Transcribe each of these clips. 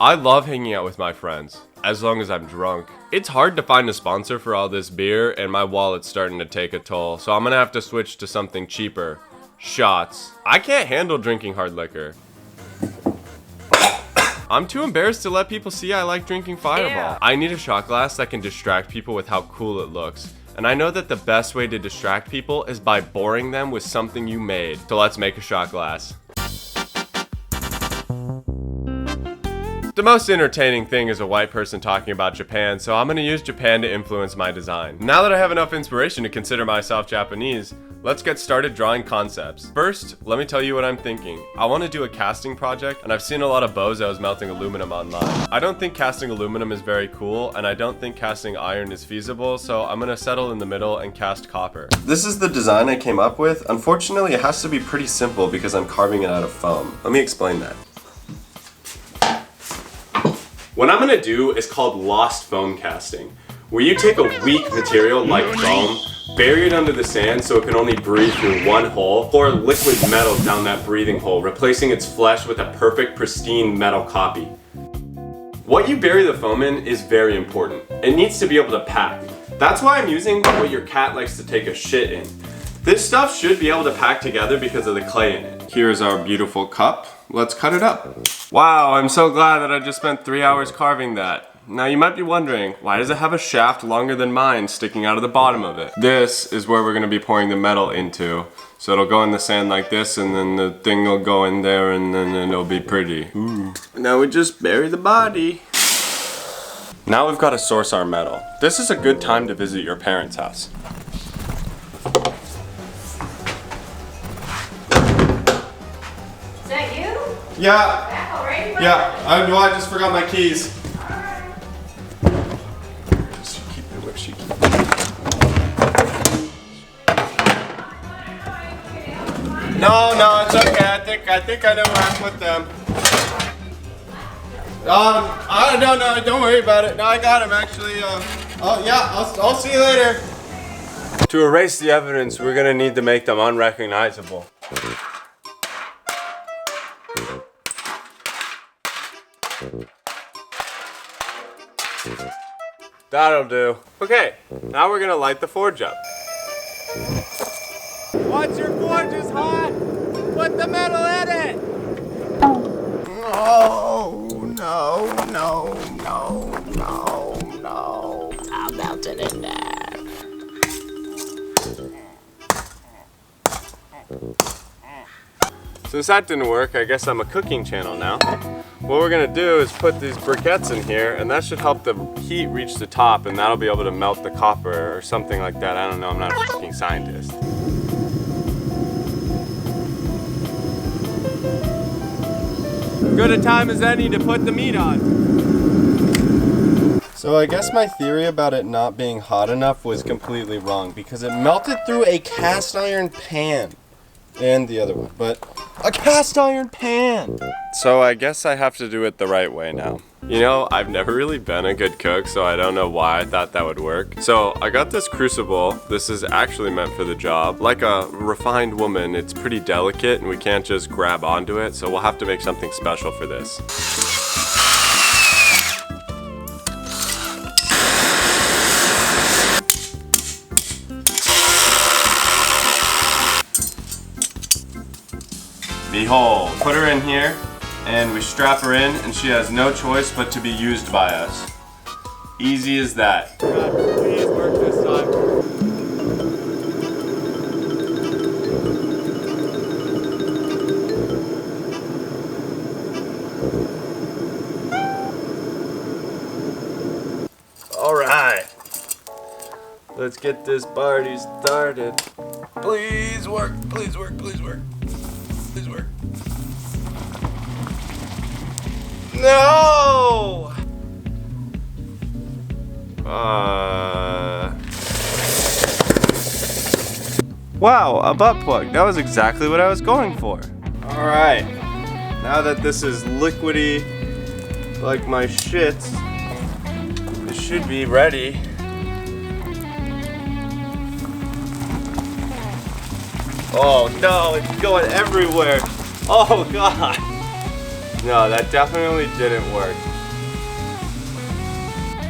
I love hanging out with my friends, as long as I'm drunk. It's hard to find a sponsor for all this beer, and my wallet's starting to take a toll, so I'm gonna have to switch to something cheaper. Shots. I can't handle drinking hard liquor. I'm too embarrassed to let people see I like drinking Fireball. I need a shot glass that can distract people with how cool it looks. And I know that the best way to distract people is by boring them with something you made. So let's make a shot glass. The most entertaining thing is a white person talking about Japan, so I'm gonna use Japan to influence my design. Now that I have enough inspiration to consider myself Japanese, let's get started drawing concepts. First, let me tell you what I'm thinking. I want to do a casting project, and I've seen a lot of bozos melting aluminum online. I don't think casting aluminum is very cool, and I don't think casting iron is feasible, so I'm gonna settle in the middle and cast copper. This is the design I came up with. Unfortunately, it has to be pretty simple because I'm carving it out of foam. Let me explain that. What I'm gonna do is called lost foam casting, where you take a weak material like foam, bury it under the sand so it can only breathe through one hole, pour liquid metal down that breathing hole, replacing its flesh with a perfect, pristine metal copy. What you bury the foam in is very important. It needs to be able to pack. That's why I'm using what your cat likes to take a shit in. This stuff should be able to pack together because of the clay in it. Here's our beautiful cup. Let's cut it up. Wow, I'm so glad that I just spent 3 hours carving that. Now you might be wondering, why does it have a shaft longer than mine sticking out of the bottom of it? This is where we're gonna be pouring the metal into. So it'll go in the sand like this, and then the thing will go in there, and then it'll be pretty. Ooh. Now we just bury the body. Now we've got to source our metal. This is a good time to visit your parents' house. Is that you? Yeah. Back already? Yeah. I just forgot my keys. Just keep it where she keeps it. No, it's okay. I think I know where I put them. No, don't worry about it. No, I got him actually. I'll see you later. To erase the evidence, we're gonna need to make them unrecognizable. That'll do. Okay, now we're gonna light the forge up. Once your forge is hot, put the metal in it! No. I'll melt it in there. Since that didn't work, I guess I'm a cooking channel now. What we're gonna do is put these briquettes in here, and that should help the heat reach the top, and that'll be able to melt the copper or something like that. I don't know, I'm not a fucking scientist. Good a time as any to put the meat on. So I guess my theory about it not being hot enough was completely wrong because it melted through a cast iron pan. And the other one, but a cast iron pan! So I guess I have to do it the right way now. You know, I've never really been a good cook, so I don't know why I thought that would work. So I got this crucible. This is actually meant for the job. Like a refined woman, it's pretty delicate and we can't just grab onto it, so we'll have to make something special for this. Behold, put her in here, and we strap her in, and she has no choice but to be used by us. Easy as that. God, please work this time. All right, let's get this party started. Please work, please work, please work. Please work. No! Wow, a butt plug. That was exactly what I was going for. Alright. Now that this is liquidy like my shits, it should be ready. Oh no, it's going everywhere. Oh god. No, that definitely didn't work.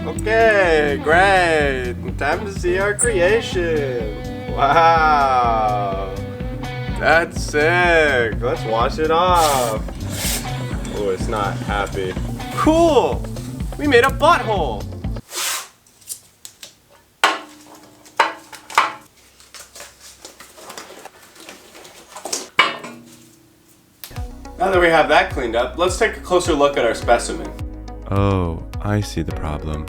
Okay, great. Time to see our creation. Wow. That's sick. Let's wash it off. Oh, it's not happy. Cool. We made a butthole. Now that we have that cleaned up, let's take a closer look at our specimen. Oh, I see the problem.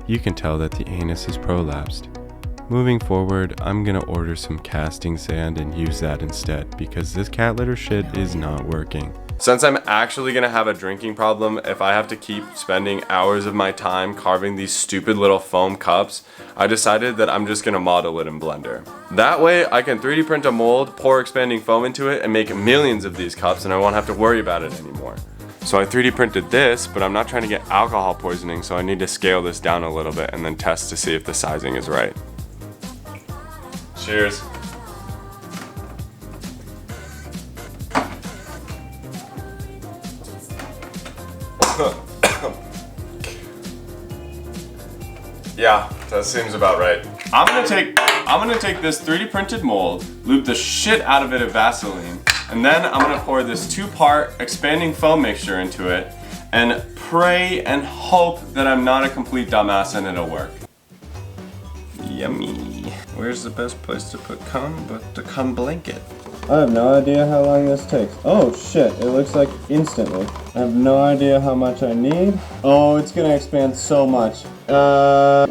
You can tell that the anus is prolapsed. Moving forward, I'm gonna order some casting sand and use that instead because this cat litter shit is not working. Since I'm actually gonna have a drinking problem if I have to keep spending hours of my time carving these stupid little foam cups, I decided that I'm just gonna model it in Blender. That way I can 3D print a mold, pour expanding foam into it, and make millions of these cups and I won't have to worry about it anymore. So I 3D printed this, but I'm not trying to get alcohol poisoning, so I need to scale this down a little bit and then test to see if the sizing is right. Cheers. Yeah, that seems about right. I'm gonna take this 3D printed mold, lube the shit out of it with Vaseline, and then I'm gonna pour this 2-part expanding foam mixture into it and pray and hope that I'm not a complete dumbass and it'll work. Yummy. Where's the best place to put cum but the cum blanket? I have no idea how long this takes. Oh shit, it looks like instantly. I have no idea how much I need. Oh, it's gonna expand so much. Oh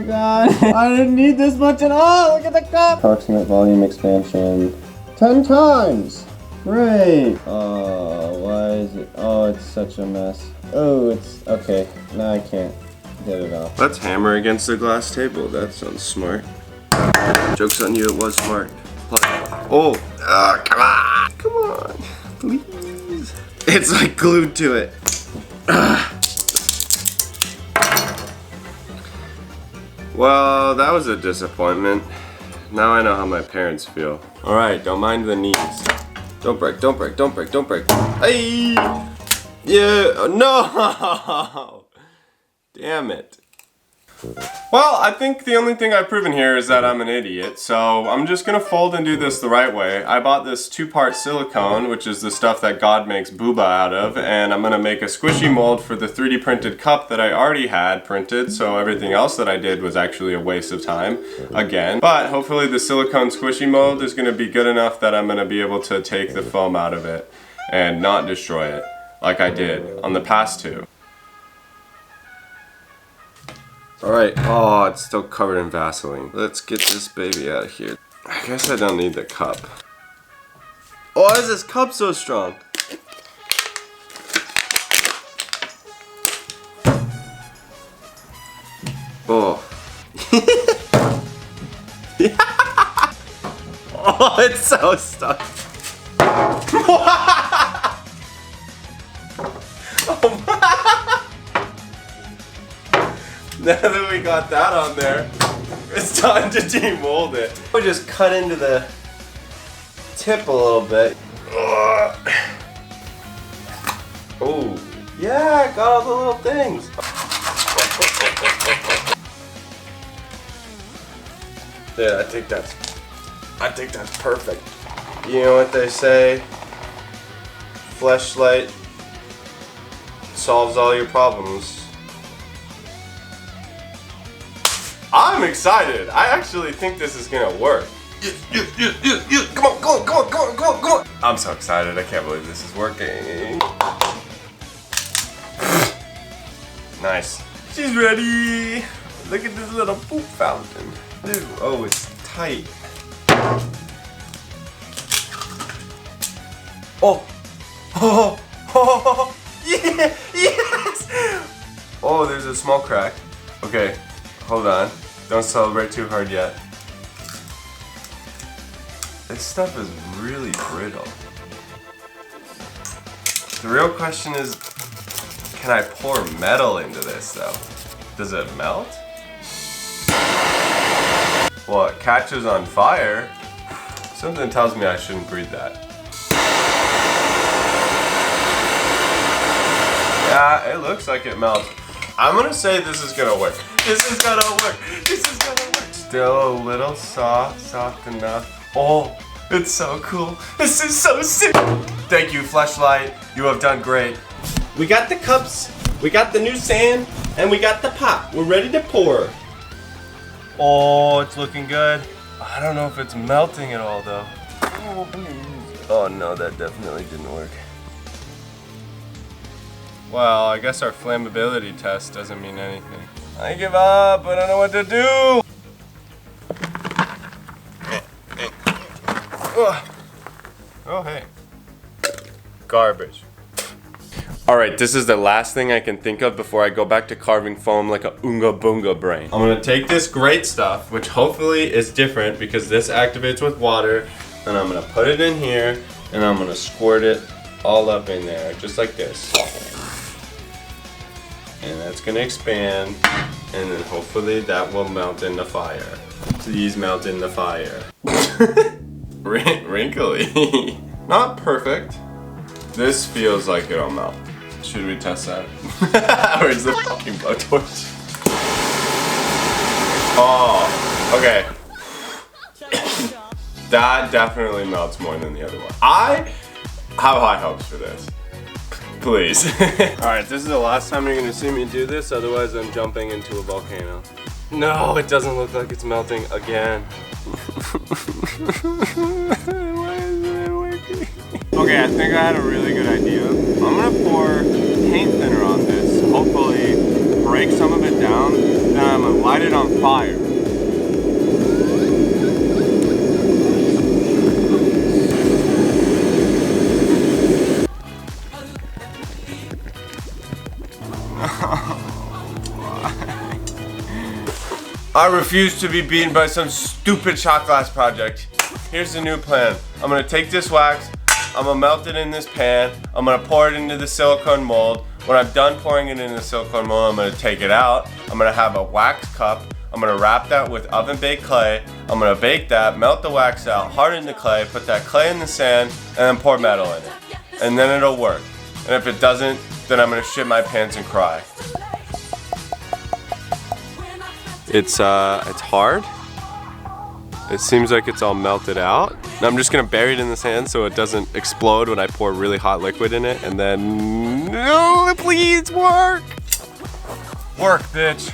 god. I didn't need this much at all! Look at the cup! Approximate volume expansion. 10 times! Great! Oh, why is it? Oh, it's such a mess. Oh, it's... Okay, now I can't get it off. Let's hammer against the glass table. That sounds smart. Joke's on you, it was smart. Oh, come on! Come on, please. It's like glued to it. Well, that was a disappointment. Now I know how my parents feel. Alright, don't mind the knees. Don't break, don't break, don't break, don't break. Hey! Yeah, no! Damn it. Well, I think the only thing I've proven here is that I'm an idiot, so I'm just gonna fold and do this the right way. I bought this 2-part silicone, which is the stuff that God makes booba out of, and I'm gonna make a squishy mold for the 3D printed cup that I already had printed, so everything else that I did was actually a waste of time, again. But hopefully the silicone squishy mold is gonna be good enough that I'm gonna be able to take the foam out of it and not destroy it, like I did on the past 2. Alright, oh, it's still covered in Vaseline. Let's get this baby out of here. I guess I don't need the cup. Oh, why is this cup so strong? Oh. Oh, it's so stuck. Oh my. Now that we got that on there, it's time to demold it. We'll just cut into the tip a little bit. Oh, yeah, got all the little things. Yeah, I think that's perfect. You know what they say? Fleshlight solves all your problems. I'm excited. I actually think this is gonna work. Yeah. Come on, go on, go on, go on, go on, go on. I'm so excited. I can't believe this is working. Nice. She's ready. Look at this little poop fountain. Dude, oh, it's tight. Oh. Oh. Oh. Yeah. Yes. Oh, there's a small crack. Okay. Hold on. Don't celebrate too hard yet. This stuff is really brittle. The real question is, can I pour metal into this though? Does it melt? Well, it catches on fire. Something tells me I shouldn't breathe that. Yeah, it looks like it melts. I'm gonna say this is gonna work. This is gonna work. This is gonna work. Still a little soft enough. Oh, it's so cool. This is so sick. Thank you, Fleshlight. You have done great. We got the cups, we got the new sand, and we got the pot. We're ready to pour. Oh, it's looking good. I don't know if it's melting at all though. Oh no, that definitely didn't work. Well, I guess our flammability test doesn't mean anything. I give up, I don't know what to do. Oh, hey. Garbage. Alright, this is the last thing I can think of before I go back to carving foam like a Oonga Boonga brain. I'm gonna take this great stuff, which hopefully is different because this activates with water, and I'm gonna put it in here, and I'm gonna squirt it all up in there, just like this. And that's gonna expand, and then hopefully that will melt in the fire. Please melt in the fire. Wrinkly. Not perfect. This feels like it'll melt. Should we test that? Where's the fucking blowtorch? Oh, okay. That definitely melts more than the other one. I have high hopes for this. Please. Alright, this is the last time you're gonna see me do this, otherwise I'm jumping into a volcano. No, it doesn't look like it's melting again. Why isn't it working? Okay, I think I had a really good idea. I'm gonna pour paint thinner on this, hopefully break some of it down, then I'm gonna light it on fire. I refuse to be beaten by some stupid shot glass project. Here's the new plan. I'm gonna take this wax, I'm gonna melt it in this pan, I'm gonna pour it into the silicone mold. When I'm done pouring it in the silicone mold, I'm gonna take it out. I'm gonna have a wax cup. I'm gonna wrap that with oven baked clay. I'm gonna bake that, melt the wax out, harden the clay, put that clay in the sand, and then pour metal in it. And then it'll work. And if it doesn't, then I'm gonna shit my pants and cry. It's hard. It seems like it's all melted out. And I'm just gonna bury it in the sand so it doesn't explode when I pour really hot liquid in it, and then, no, please work! Work, bitch.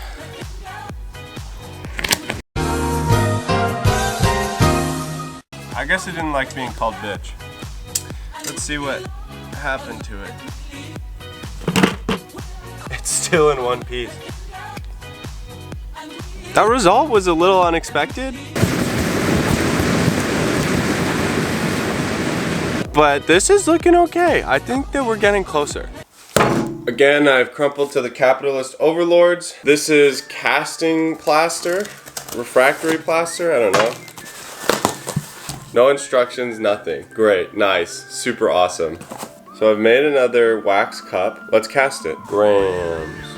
I guess it didn't like being called bitch. Let's see what happened to it. It's still in one piece. That result was a little unexpected. But this is looking okay. I think that we're getting closer. Again, I've crumpled to the capitalist overlords. This is casting plaster, refractory plaster, I don't know. No instructions, nothing. Great, nice, super awesome. So I've made another wax cup. Let's cast it. Grams.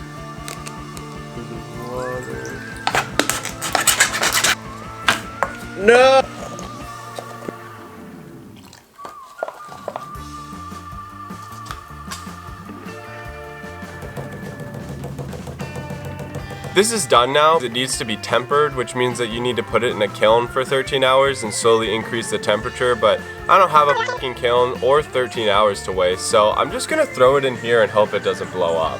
No! This is done now. It needs to be tempered, which means that you need to put it in a kiln for 13 hours and slowly increase the temperature, but I don't have a fucking kiln or 13 hours to waste, so I'm just gonna throw it in here and hope it doesn't blow up.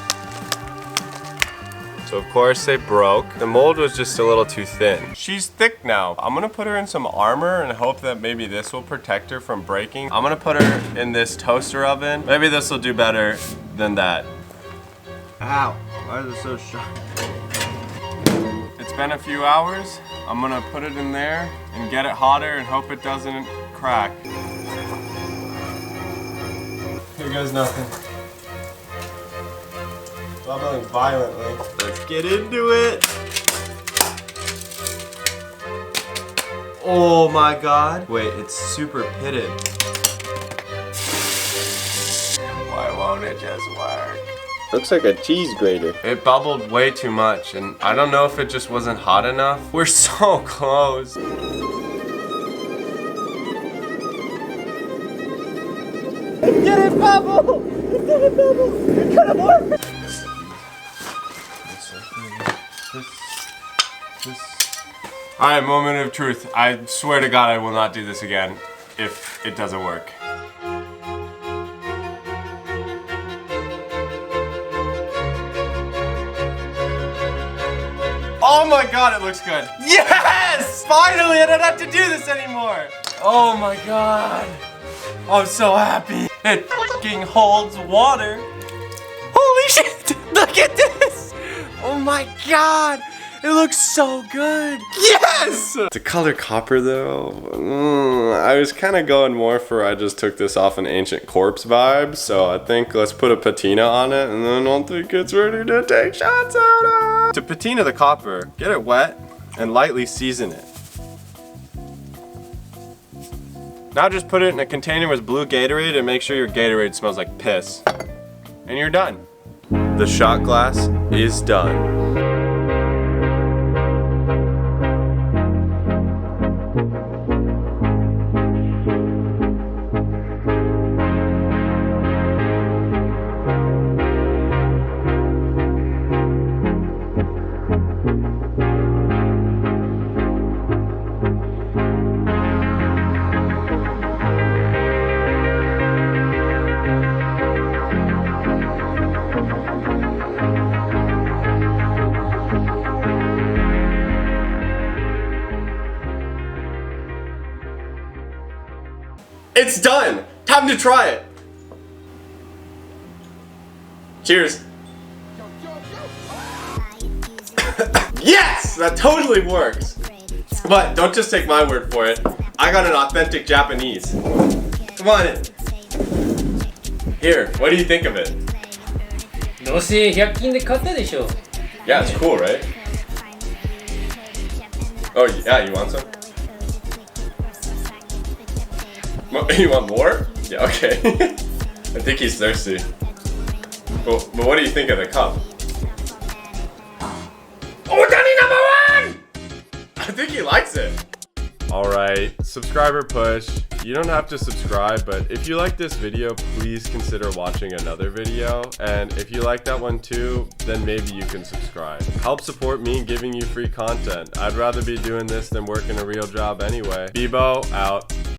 So of course they broke. The mold was just a little too thin. She's thick now. I'm gonna put her in some armor and hope that maybe this will protect her from breaking. I'm gonna put her in this toaster oven. Maybe this will do better than that. Ow, why is it so sharp? It's been a few hours. I'm gonna put it in there and get it hotter and hope it doesn't crack. Here goes nothing. Bubbling violently. Let's get into it. Oh my god. Wait, it's super pitted. Why won't it just work? Looks like a cheese grater. It bubbled way too much, and I don't know if it just wasn't hot enough. We're so close. It didn't bubble! It didn't bubble! It couldn't work! Alright, moment of truth. I swear to God I will not do this again if it doesn't work. Oh my God, it looks good. Yes! Finally, I don't have to do this anymore. Oh my God. I'm so happy. It fucking holds water. Holy shit, look at this. Oh my God. It looks so good. Yes! The color copper though, I was kind of going more for I just took this off an Ancient Corpse vibe. So I think let's put a patina on it and then I don't think it's ready to take shots out of. To patina the copper, get it wet and lightly season it. Now just put it in a container with blue Gatorade and make sure your Gatorade smells like piss. And you're done. The shot glass is done. It's done! Time to try it! Cheers! Yes! That totally works! But don't just take my word for it. I got an authentic Japanese. Come on in. Here, what do you think of it? どうせ100均で買ったでしょ Yeah, it's cool, right? Oh yeah, you want some? You want more? Yeah, okay. I think he's thirsty. But what do you think of the cup? Otani #1! I think he likes it. Alright, subscriber push. You don't have to subscribe, but if you like this video, please consider watching another video. And if you like that one too, then maybe you can subscribe. Help support me in giving you free content. I'd rather be doing this than working a real job anyway. Bebo out.